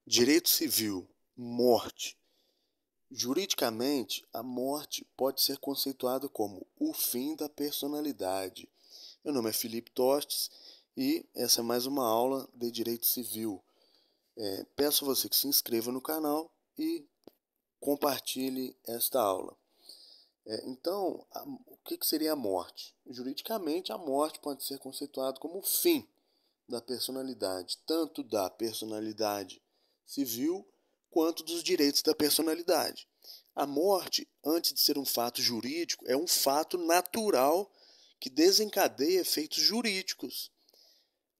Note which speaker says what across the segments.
Speaker 1: Direito civil, morte. Juridicamente, a morte pode ser conceituada como o fim da personalidade. Meu nome é Felipe Tostes e essa é mais uma aula de Direito Civil. Peço a você que se inscreva no canal e compartilhe esta aula. Então, o que seria a morte? Juridicamente, a morte pode ser conceituada como o fim da personalidade, tanto da personalidade civil quanto dos direitos da personalidade. A morte, antes de ser um fato jurídico, é um fato natural que desencadeia efeitos jurídicos.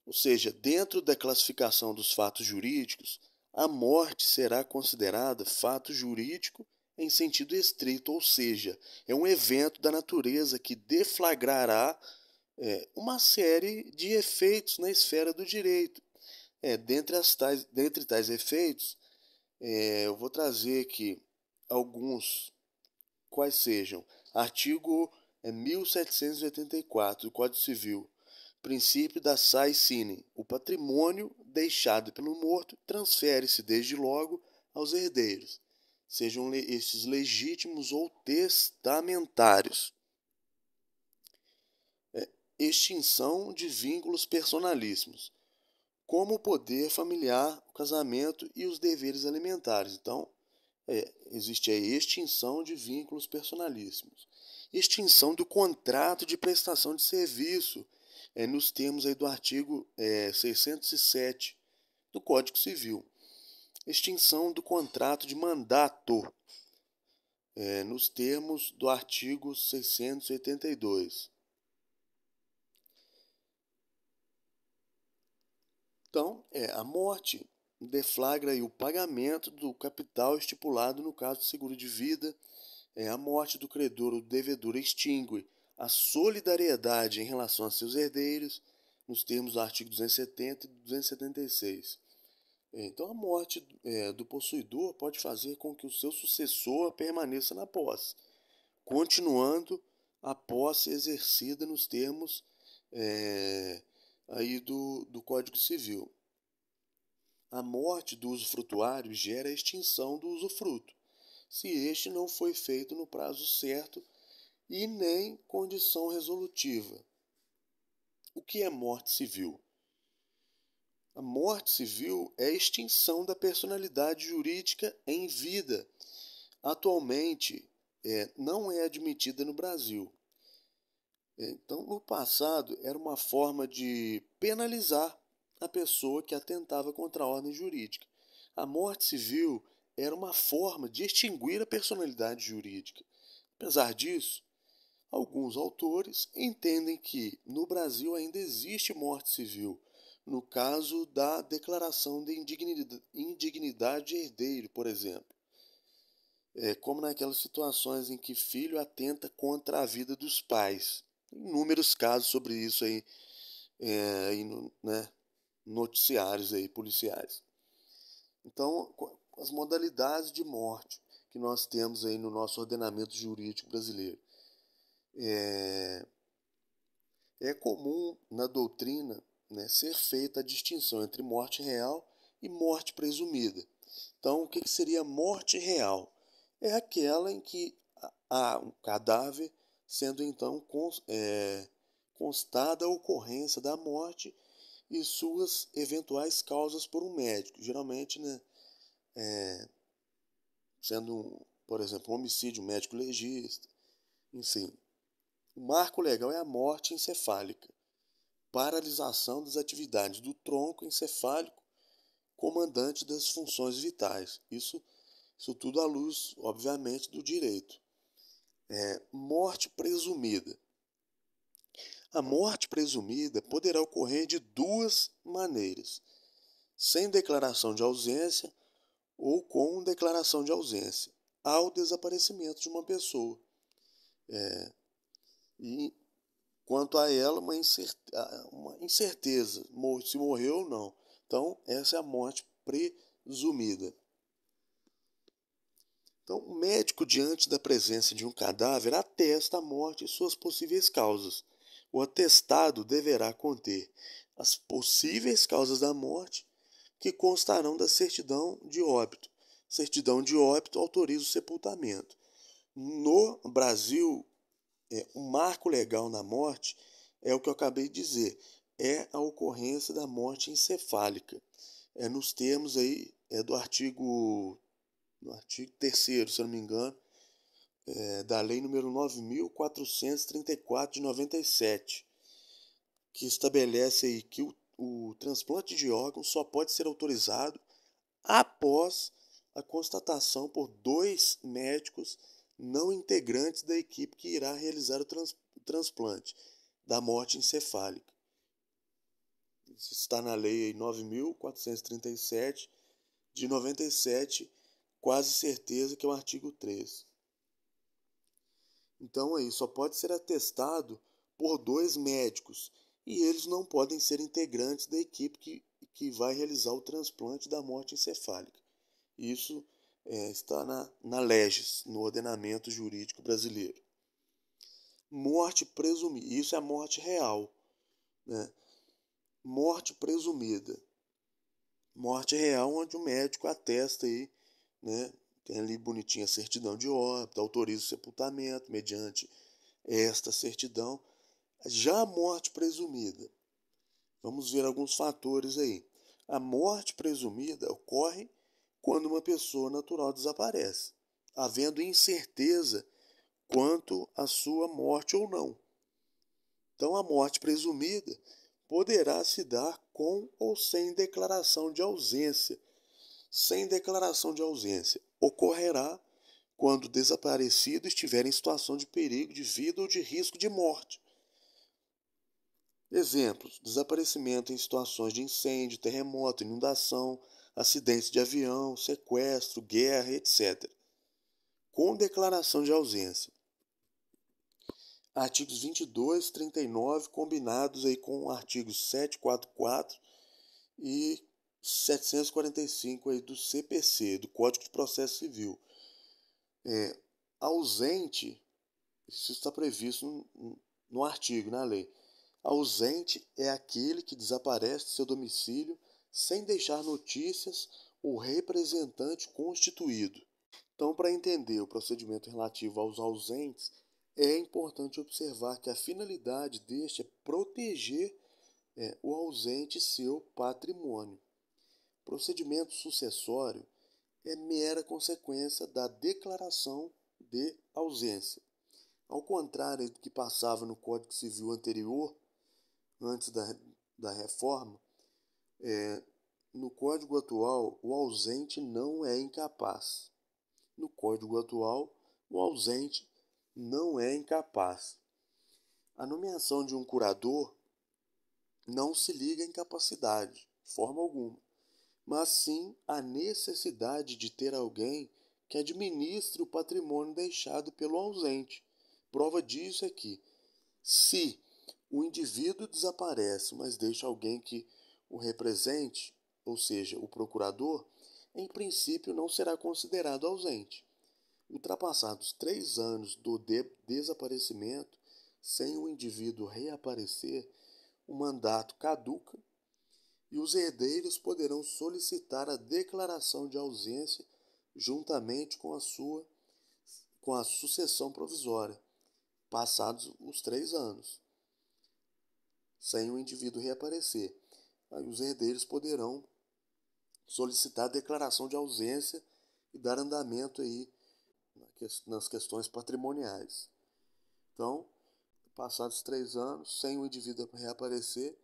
Speaker 1: Ou seja, dentro da classificação dos fatos jurídicos, a morte será considerada fato jurídico em sentido estrito, ou seja, é um evento da natureza que deflagrará uma série de efeitos na esfera do direito. Dentre tais efeitos, eu vou trazer aqui alguns, quais sejam. Artigo 1784 do Código Civil. Princípio da sai sine. O patrimônio deixado pelo morto transfere-se desde logo aos herdeiros, sejam estes legítimos ou testamentários. Extinção de vínculos personalíssimos, como o poder familiar, o casamento e os deveres alimentares. Então, existe a extinção de vínculos personalíssimos. Extinção do contrato de prestação de serviço, nos termos aí do artigo 607 do Código Civil. Extinção do contrato de mandato, nos termos do artigo 682. Então, a morte deflagra aí o pagamento do capital estipulado no caso de seguro de vida. A morte do credor ou do devedor extingue a solidariedade em relação a seus herdeiros, nos termos do artigo 270 e 276. Então, a morte do possuidor pode fazer com que o seu sucessor permaneça na posse, continuando a posse exercida nos termos aí do Código Civil. A morte do usufrutuário gera a extinção do usufruto, se este não foi feito no prazo certo e nem condição resolutiva. O que é morte civil? A morte civil é a extinção da personalidade jurídica em vida. Atualmente, não é admitida no Brasil. Então, no passado, era uma forma de penalizar a pessoa que atentava contra a ordem jurídica. A morte civil era uma forma de extinguir a personalidade jurídica. Apesar disso, alguns autores entendem que no Brasil ainda existe morte civil, no caso da declaração de indignidade de herdeiro, por exemplo. Como naquelas situações em que filho atenta contra a vida dos pais. Tem inúmeros casos sobre isso aí, noticiários aí, policiais. Então, as modalidades de morte que nós temos aí no nosso ordenamento jurídico brasileiro. É comum na doutrina, ser feita a distinção entre morte real e morte presumida. Então, o que seria morte real? É aquela em que há um cadáver, sendo então constada a ocorrência da morte e suas eventuais causas por um médico, geralmente, sendo, por exemplo, um homicídio, um médico legista, enfim. O marco legal é a morte encefálica, paralisação das atividades do tronco encefálico, comandante das funções vitais. Isso tudo à luz, obviamente, do direito. Morte presumida. A morte presumida poderá ocorrer de duas maneiras: sem declaração de ausência ou com declaração de ausência, ao desaparecimento de uma pessoa. E quanto a ela, uma incerteza, se morreu ou não. Então, essa é a morte presumida. Então, o médico, diante da presença de um cadáver, atesta a morte e suas possíveis causas. O atestado deverá conter as possíveis causas da morte, que constarão da certidão de óbito. Certidão de óbito autoriza o sepultamento. No Brasil, o marco legal na morte é o que eu acabei de dizer, é a ocorrência da morte encefálica. Nos termos aí do artigo 3º, se eu não me engano, da Lei número 9.434 de 97, que estabelece aí que o transplante de órgãos só pode ser autorizado após a constatação por 2 médicos não integrantes da equipe que irá realizar o transplante da morte encefálica. Isso está na Lei 9.437 de 97, quase certeza que é o artigo 3. Então, aí só pode ser atestado por 2 médicos e eles não podem ser integrantes da equipe que vai realizar o transplante da morte encefálica. Isso está na legis, no ordenamento jurídico brasileiro. Morte presumida, isso é a morte real, né? Morte presumida. Morte real onde o médico atesta aí, né? Tem ali bonitinha a certidão de óbito, autoriza o sepultamento mediante esta certidão. Já a morte presumida, vamos ver alguns fatores aí. A morte presumida ocorre quando uma pessoa natural desaparece, havendo incerteza quanto à sua morte ou não. Então, a morte presumida poderá se dar com ou sem declaração de ausência. Sem declaração de ausência, ocorrerá quando o desaparecido estiver em situação de perigo de vida ou de risco de morte. Exemplos: desaparecimento em situações de incêndio, terremoto, inundação, acidentes de avião, sequestro, guerra, etc. Com declaração de ausência. Artigos 22, 39, combinados aí com artigos 744 e 745 aí do CPC, do Código de Processo Civil. Ausente, isso está previsto no artigo, na lei. Ausente é aquele que desaparece de seu domicílio sem deixar notícias ou representante constituído. Então, para entender o procedimento relativo aos ausentes, é importante observar que a finalidade deste é proteger o ausente e seu patrimônio. Procedimento sucessório é mera consequência da declaração de ausência. Ao contrário do que passava no Código Civil anterior, antes da reforma, no Código atual, o ausente não é incapaz. No Código atual, o ausente não é incapaz. A nomeação de um curador não se liga à incapacidade, de forma alguma, mas sim à necessidade de ter alguém que administre o patrimônio deixado pelo ausente. Prova disso é que, se o indivíduo desaparece, mas deixa alguém que o represente, ou seja, o procurador, em princípio não será considerado ausente. Ultrapassados 3 anos do desaparecimento, sem o indivíduo reaparecer, o mandato caduca e os herdeiros poderão solicitar a declaração de ausência juntamente com a sucessão provisória, passados os 3 anos, sem o indivíduo reaparecer. Aí os herdeiros poderão solicitar a declaração de ausência e dar andamento aí nas questões patrimoniais. Então, passados 3 anos, sem o indivíduo reaparecer,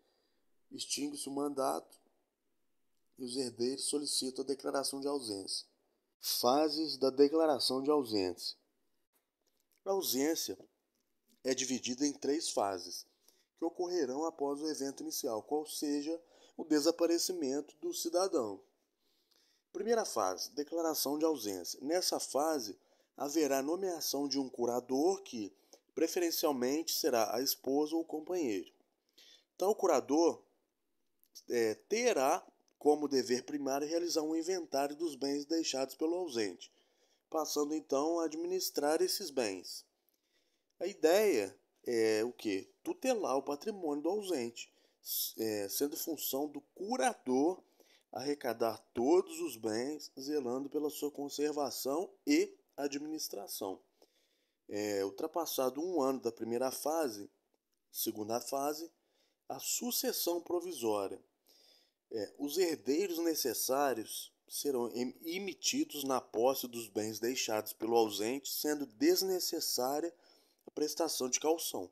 Speaker 1: extingue-se o mandato e os herdeiros solicitam a declaração de ausência. Fases da declaração de ausência. A ausência é dividida em 3 fases, que ocorrerão após o evento inicial, qual seja o desaparecimento do cidadão. Primeira fase, declaração de ausência. Nessa fase, haverá nomeação de um curador que, preferencialmente, será a esposa ou o companheiro. Então, o curador terá como dever primário realizar um inventário dos bens deixados pelo ausente, passando então a administrar esses bens. A ideia é o quê? Tutelar o patrimônio do ausente, sendo função do curador arrecadar todos os bens, zelando pela sua conservação e administração. Ultrapassado um ano da primeira fase, segunda fase, a sucessão provisória. Os herdeiros necessários serão emitidos na posse dos bens deixados pelo ausente, sendo desnecessária a prestação de caução.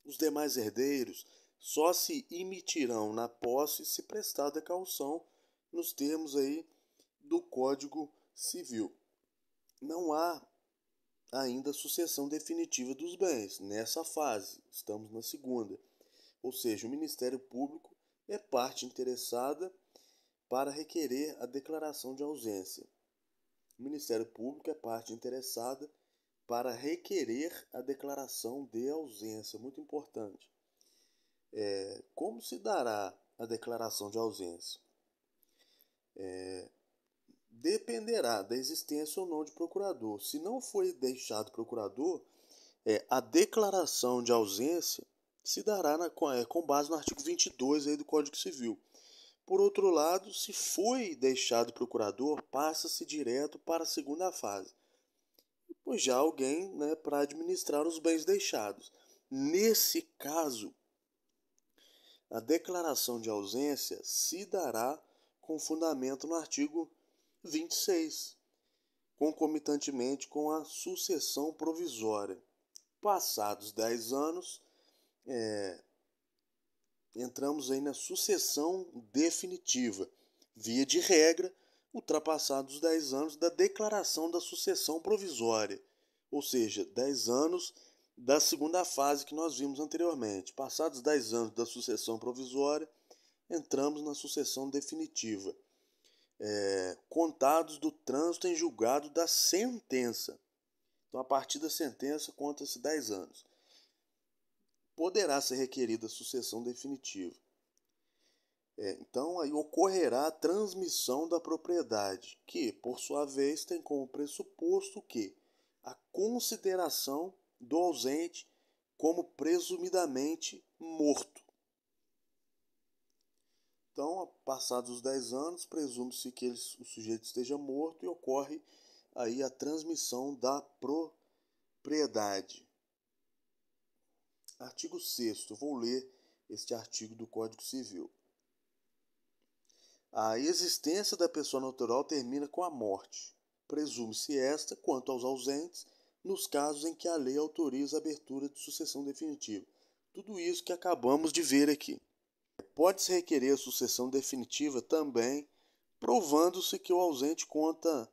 Speaker 1: Os demais herdeiros só se emitirão na posse se prestada caução, nos termos aí do Código Civil. Não há ainda sucessão definitiva dos bens nessa fase, estamos na segunda. Ou seja, o Ministério Público é parte interessada para requerer a declaração de ausência. O Ministério Público é parte interessada para requerer a declaração de ausência, muito importante. Como se dará a declaração de ausência? Dependerá da existência ou não de procurador. Se não foi deixado procurador, a declaração de ausência se dará com base no artigo 22 aí do Código Civil. Por outro lado, se foi deixado procurador, passa-se direto para a segunda fase, pois já há alguém, para administrar os bens deixados. Nesse caso, a declaração de ausência se dará com fundamento no artigo 26, concomitantemente com a sucessão provisória. Passados 10 anos, entramos aí na sucessão definitiva, via de regra, ultrapassados 10 anos da declaração da sucessão provisória, ou seja, 10 anos da segunda fase que nós vimos anteriormente. Passados 10 anos da sucessão provisória, entramos na sucessão definitiva, contados do trânsito em julgado da sentença. Então, a partir da sentença, conta-se 10 anos. Poderá ser requerida a sucessão definitiva. Então, aí ocorrerá a transmissão da propriedade, que, por sua vez, tem como pressuposto que a consideração do ausente como presumidamente morto. Então, passados os 10 anos, presume-se que o sujeito esteja morto e ocorre aí a transmissão da propriedade. Artigo 6º, vou ler este artigo do Código Civil. A existência da pessoa natural termina com a morte. Presume-se esta, quanto aos ausentes, nos casos em que a lei autoriza a abertura de sucessão definitiva. Tudo isso que acabamos de ver aqui. Pode-se requerer a sucessão definitiva também, provando-se que o ausente conta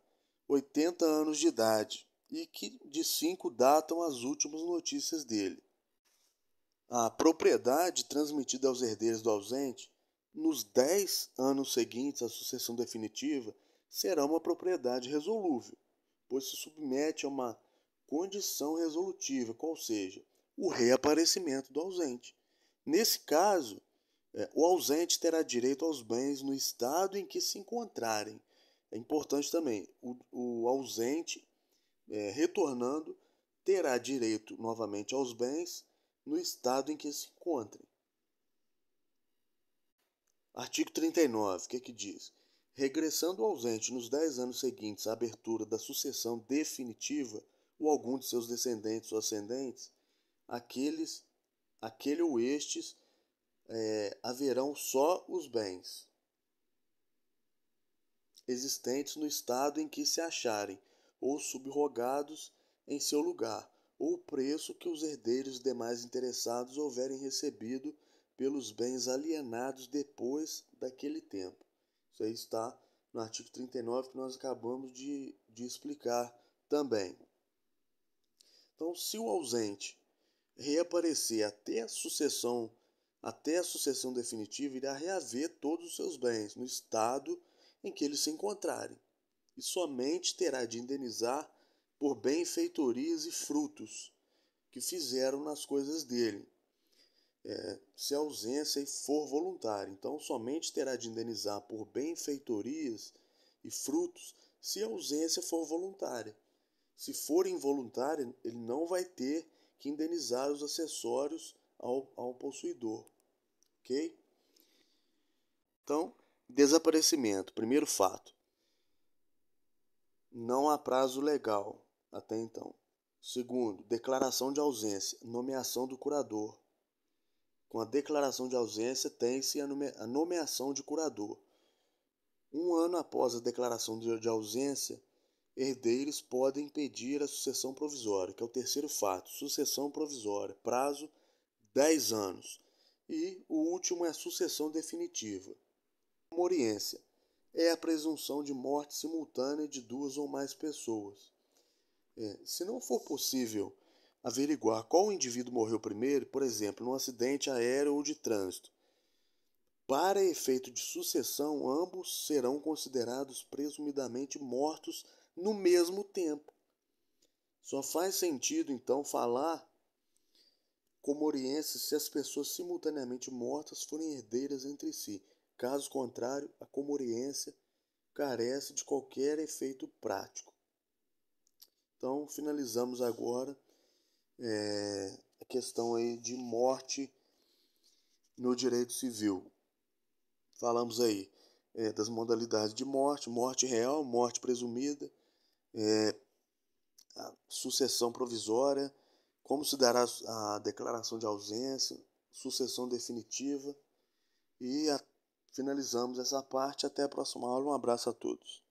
Speaker 1: 80 anos de idade e que de 5 datam as últimas notícias dele. A propriedade transmitida aos herdeiros do ausente, nos 10 anos seguintes à sucessão definitiva, será uma propriedade resolúvel, pois se submete a uma condição resolutiva, qual seja, o reaparecimento do ausente. Nesse caso, o ausente terá direito aos bens no estado em que se encontrarem. É importante também, o ausente, retornando, terá direito novamente aos bens no estado em que se encontrem. Artigo 39, o que diz? Regressando o ausente nos 10 anos seguintes à abertura da sucessão definitiva, ou algum de seus descendentes ou ascendentes, aquele ou estes haverão só os bens existentes no estado em que se acharem, ou subrogados em seu lugar, ou o preço que os herdeiros demais interessados houverem recebido pelos bens alienados depois daquele tempo. Isso aí está no artigo 39 que nós acabamos de explicar também. Então, se o ausente reaparecer até a sucessão definitiva, irá reaver todos os seus bens no estado em que eles se encontrarem, e somente terá de indenizar por benfeitorias e frutos que fizeram nas coisas dele, se a ausência for voluntária. Então, somente terá de indenizar por benfeitorias e frutos se a ausência for voluntária. Se for involuntária, ele não vai ter que indenizar os acessórios ao possuidor. Ok? Então, Desaparecimento, primeiro fato. Não há prazo legal até então. Segundo, declaração de ausência, nomeação do curador. Com a declaração de ausência, tem-se a nomeação de curador. 1 ano após a declaração de ausência, herdeiros podem pedir a sucessão provisória, que é o terceiro fato. Sucessão provisória, prazo 10 anos. E o último é a sucessão definitiva. Comoriência é a presunção de morte simultânea de 2 ou mais pessoas. Se não for possível averiguar qual indivíduo morreu primeiro, por exemplo, num acidente aéreo ou de trânsito, para efeito de sucessão, ambos serão considerados presumidamente mortos no mesmo tempo. Só faz sentido, então, falar comoriense se as pessoas simultaneamente mortas forem herdeiras entre si. Caso contrário, a comoriência carece de qualquer efeito prático. Então, finalizamos agora a questão aí de morte no direito civil. Falamos aí das modalidades de morte, morte real, morte presumida, a sucessão provisória, como se dará a declaração de ausência, sucessão definitiva e finalizamos essa parte. Até a próxima aula. Um abraço a todos.